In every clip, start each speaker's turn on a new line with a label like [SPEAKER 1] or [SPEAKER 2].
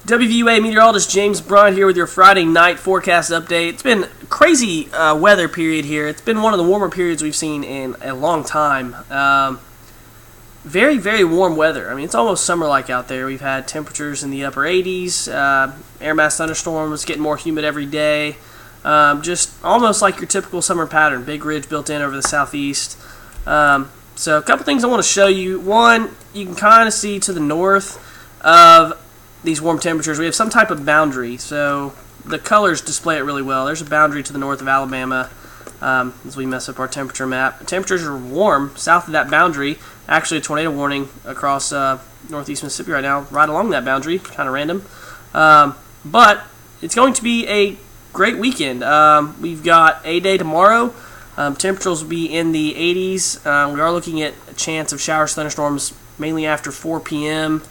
[SPEAKER 1] WVUA meteorologist James Bryant here with your Friday night forecast update. It's been a crazy weather period here. It's been one of the warmer periods we've seen in a long time. Very, very warm weather. I mean, it's almost summer-like out there. We've had temperatures in the upper 80s, air mass thunderstorms, getting more humid every day. Just almost like your typical summer pattern. Big ridge built in over the southeast. So a couple things I want to show you. One, you can kind of see to the north of these warm temperatures, we have some type of boundary. So the colors display it really well. There's a boundary to the north of Alabama as we mess up our temperature map. Temperatures are warm south of that boundary. Actually, a tornado warning across northeast Mississippi right now, right along that boundary. Kind of random. But it's going to be a great weekend. We've got a day tomorrow. Temperatures will be in the 80s. We are looking at a chance of showers, thunderstorms, mainly after 4 p.m.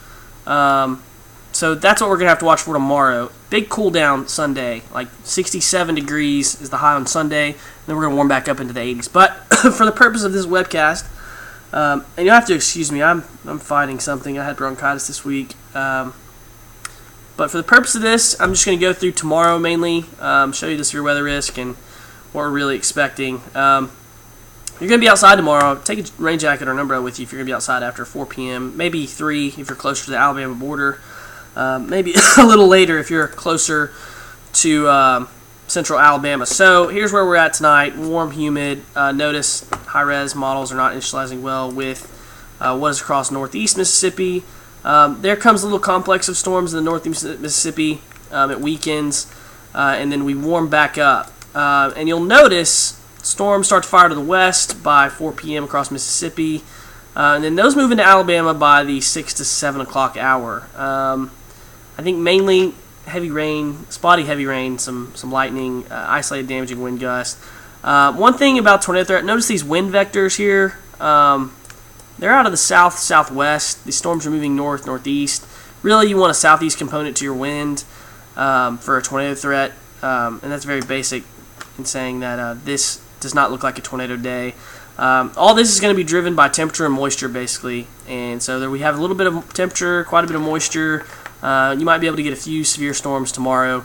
[SPEAKER 1] So that's what we're going to have to watch for tomorrow. Big cool down Sunday, like 67 degrees is the high on Sunday. And then we're going to warm back up into the 80s. But for the purpose of this webcast, and you'll have to excuse me, I'm fighting something. I had bronchitis this week. But for the purpose of this, I'm just going to go through tomorrow mainly, show you the severe weather risk and what we're really expecting. You're going to be outside tomorrow. Take a rain jacket or an umbrella with you if you're going to be outside after 4 p.m. Maybe 3 if you're closer to the Alabama border. Maybe a little later if you're closer to central Alabama. So here's where we're at tonight. Warm, humid. Notice high-res models are not initializing well with what is across northeast Mississippi. There comes a little complex of storms in the northeast Mississippi. It weakens, and then we warm back up. And you'll notice storms start to fire to the west by 4 p.m. across Mississippi. And then those move into Alabama by the 6 to 7 o'clock hour. I think mainly heavy rain, spotty heavy rain, some lightning, isolated damaging wind gusts. One thing about tornado threat, notice these wind vectors here. They're out of the south-southwest. These storms are moving north-northeast. Really, you want a southeast component to your wind for a tornado threat. And that's very basic in saying that this does not look like a tornado day. All this is going to be driven by temperature and moisture, basically. And so there we have a little bit of temperature, quite a bit of moisture. You might be able to get a few severe storms tomorrow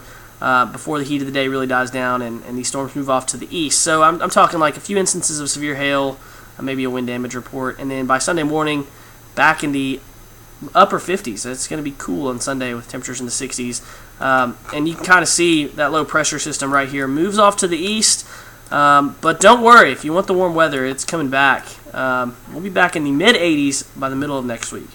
[SPEAKER 1] before the heat of the day really dies down and these storms move off to the east. So I'm talking like a few instances of severe hail, maybe a wind damage report. And then by Sunday morning, back in the upper 50s. It's going to be cool on Sunday with temperatures in the 60s. And you can kind of see that low pressure system right here moves off to the east. But don't worry, if you want the warm weather, it's coming back. We'll be back in the mid-80s by the middle of next week.